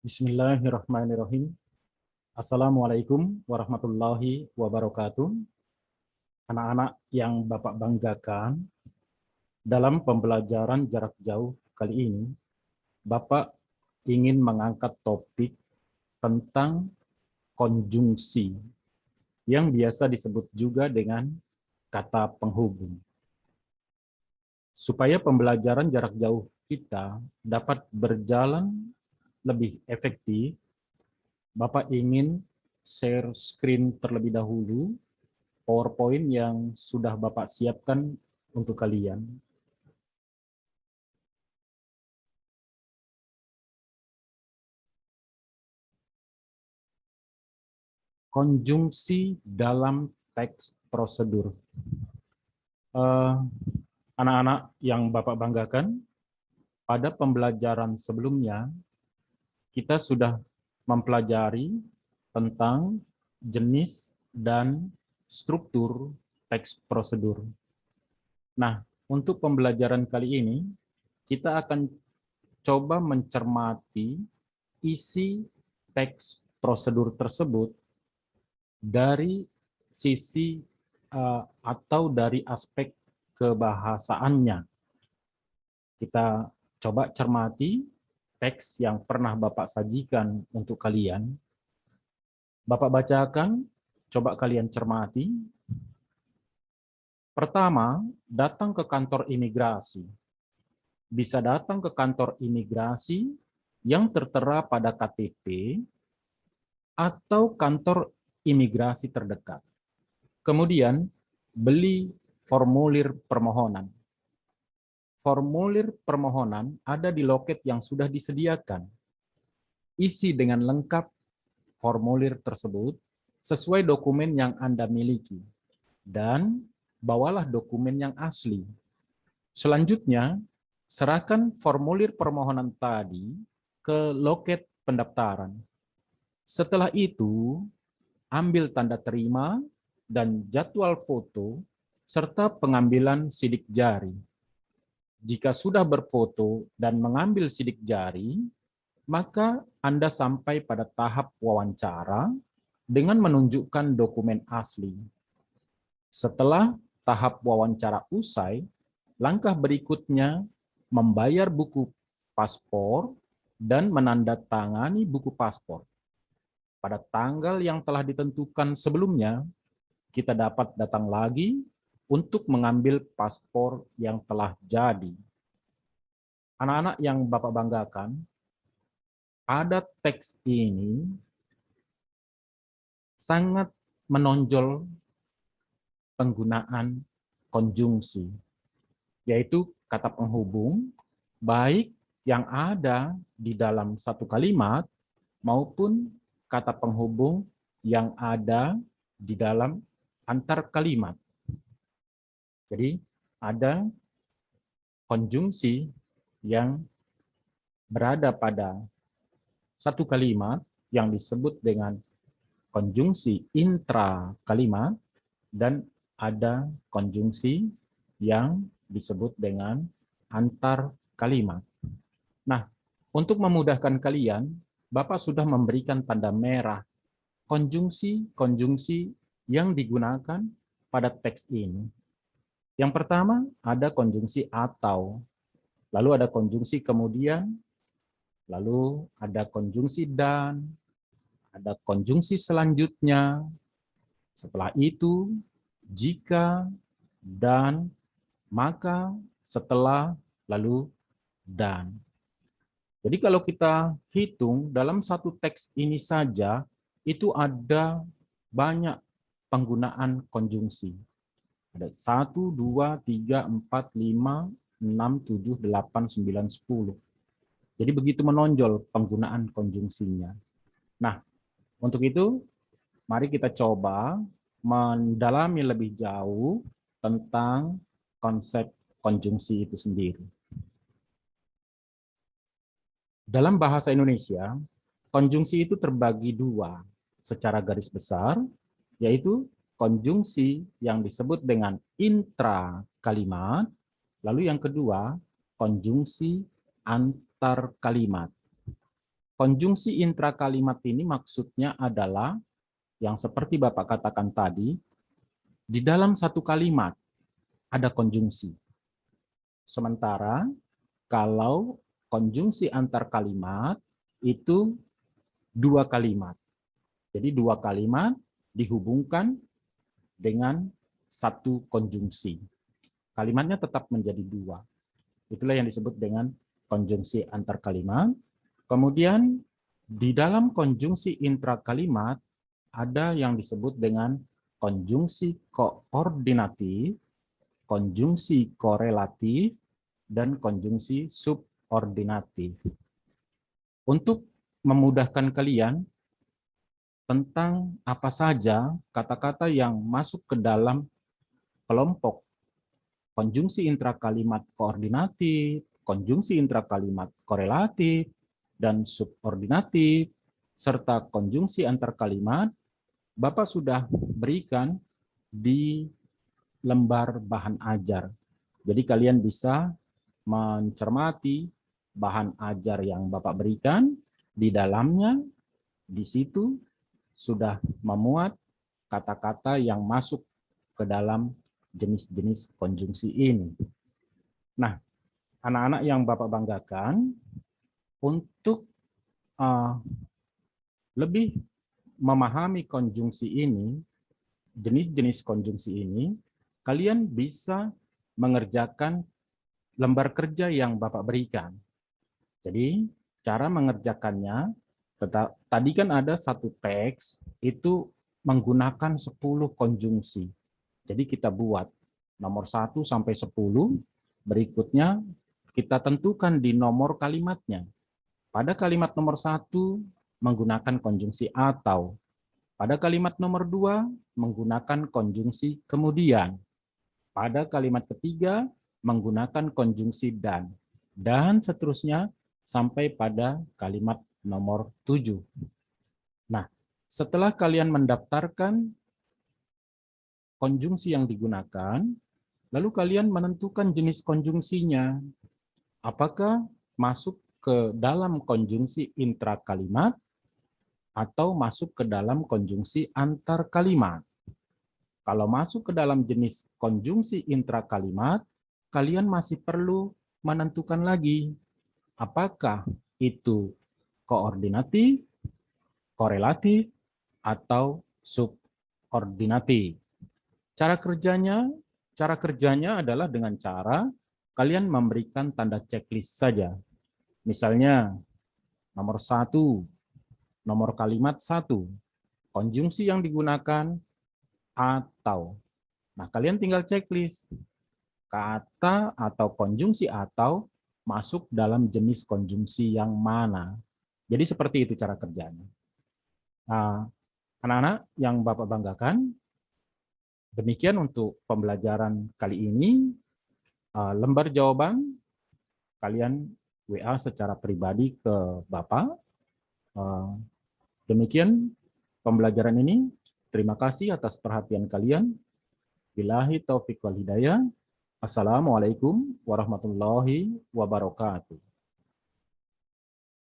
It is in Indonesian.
Bismillahirrahmanirrahim. Assalamualaikum warahmatullahi wabarakatuh. Anak-anak yang Bapak banggakan, dalam pembelajaran jarak jauh kali ini, Bapak ingin mengangkat topik tentang konjungsi, yang biasa disebut juga dengan kata penghubung. Supaya pembelajaran jarak jauh kita dapat berjalan lebih efektif, Bapak ingin share screen terlebih dahulu, PowerPoint yang sudah Bapak siapkan untuk kalian. Konjungsi dalam teks prosedur. Anak-anak yang Bapak banggakan, pada pembelajaran sebelumnya, kita sudah mempelajari tentang jenis dan struktur teks prosedur. Nah, untuk pembelajaran kali ini, kita akan coba mencermati isi teks prosedur tersebut dari sisi atau dari aspek kebahasaannya. Kita coba cermati teks yang pernah Bapak sajikan untuk kalian. Bapak bacakan, coba kalian cermati. Pertama, datang ke kantor imigrasi. Bisa datang ke kantor imigrasi yang tertera pada KTP atau kantor imigrasi terdekat. Kemudian, beli formulir permohonan. Formulir permohonan ada di loket yang sudah disediakan. Isi dengan lengkap formulir tersebut sesuai dokumen yang Anda miliki, dan bawalah dokumen yang asli. Selanjutnya, serahkan formulir permohonan tadi ke loket pendaftaran. Setelah itu, ambil tanda terima dan jadwal foto serta pengambilan sidik jari. Jika sudah berfoto dan mengambil sidik jari, maka Anda sampai pada tahap wawancara dengan menunjukkan dokumen asli. Setelah tahap wawancara usai, langkah berikutnya membayar buku paspor dan menandatangani buku paspor. Pada tanggal yang telah ditentukan sebelumnya, kita dapat datang lagi untuk mengambil paspor yang telah jadi. Anak-anak yang Bapak banggakan, pada teks ini sangat menonjol penggunaan konjungsi, yaitu kata penghubung, baik yang ada di dalam satu kalimat maupun kata penghubung yang ada di dalam antar kalimat. Jadi ada konjungsi yang berada pada satu kalimat yang disebut dengan konjungsi intra kalimat, dan ada konjungsi yang disebut dengan antar kalimat. Nah, untuk memudahkan kalian, Bapak sudah memberikan tanda merah konjungsi-konjungsi yang digunakan pada teks ini. Yang pertama ada konjungsi atau, lalu ada konjungsi kemudian, lalu ada konjungsi dan, ada konjungsi selanjutnya, setelah itu jika, dan, maka, setelah, lalu dan. Jadi kalau kita hitung dalam satu teks ini saja, itu ada banyak penggunaan konjungsi. Ada 1, 2, 3, 4, 5, 6, 7, 8, 9, 10. Jadi begitu menonjol penggunaan konjungsinya. Nah, untuk itu, mari kita coba mendalami lebih jauh tentang konsep konjungsi itu sendiri. Dalam bahasa Indonesia, konjungsi itu terbagi dua secara garis besar, yaitu konjungsi yang disebut dengan intra kalimat, lalu yang kedua konjungsi antar kalimat. konjungsi intrakalimat ini maksudnya adalah yang seperti Bapak katakan tadi, di dalam satu kalimat ada konjungsi. Sementara kalau konjungsi antar kalimat itu dua kalimat. Jadi dua kalimat dihubungkan dengan satu konjungsi. Kalimatnya tetap menjadi dua. Itulah yang disebut dengan konjungsi antar kalimat. Kemudian di dalam konjungsi intrakalimat ada yang disebut dengan konjungsi koordinatif, konjungsi korelatif, dan konjungsi subordinatif. Untuk memudahkan kalian tentang apa saja kata-kata yang masuk ke dalam kelompok konjungsi intrakalimat koordinatif, konjungsi intrakalimat korelatif, dan subordinatif, serta konjungsi antar kalimat, Bapak sudah berikan di lembar bahan ajar. Jadi kalian bisa mencermati bahan ajar yang Bapak berikan, di dalamnya, di situ sudah memuat kata-kata yang masuk ke dalam jenis-jenis konjungsi ini. Nah, anak-anak yang Bapak banggakan, untuk lebih memahami konjungsi ini, jenis-jenis konjungsi ini, kalian bisa mengerjakan lembar kerja yang Bapak berikan. Jadi, cara mengerjakannya, tadi kan ada satu teks, itu menggunakan 10 konjungsi. Jadi kita buat nomor 1 sampai 10, berikutnya kita tentukan di nomor kalimatnya. Pada kalimat nomor 1 menggunakan konjungsi atau. Pada kalimat nomor 2 menggunakan konjungsi kemudian. Pada kalimat ketiga menggunakan konjungsi dan seterusnya sampai pada kalimat nomor 7. Nah, setelah kalian mendaftarkan konjungsi yang digunakan, lalu kalian menentukan jenis konjungsinya. Apakah masuk ke dalam konjungsi intrakalimat atau masuk ke dalam konjungsi antar kalimat. Kalau masuk ke dalam jenis konjungsi intrakalimat, kalian masih perlu menentukan lagi apakah itu koordinatif, korelatif, atau subordinatif. Cara kerjanya adalah dengan cara kalian memberikan tanda checklist saja. Misalnya, nomor 1, nomor kalimat 1, konjungsi yang digunakan atau. Nah, kalian tinggal checklist. Kata atau konjungsi atau masuk dalam jenis konjungsi yang mana. Jadi seperti itu cara kerjanya. Nah, anak-anak yang Bapak banggakan, demikian untuk pembelajaran kali ini. Lembar jawaban, kalian WA secara pribadi ke Bapak. Demikian pembelajaran ini. Terima kasih atas perhatian kalian. Billahi taufiq wal hidayah. Assalamualaikum warahmatullahi wabarakatuh.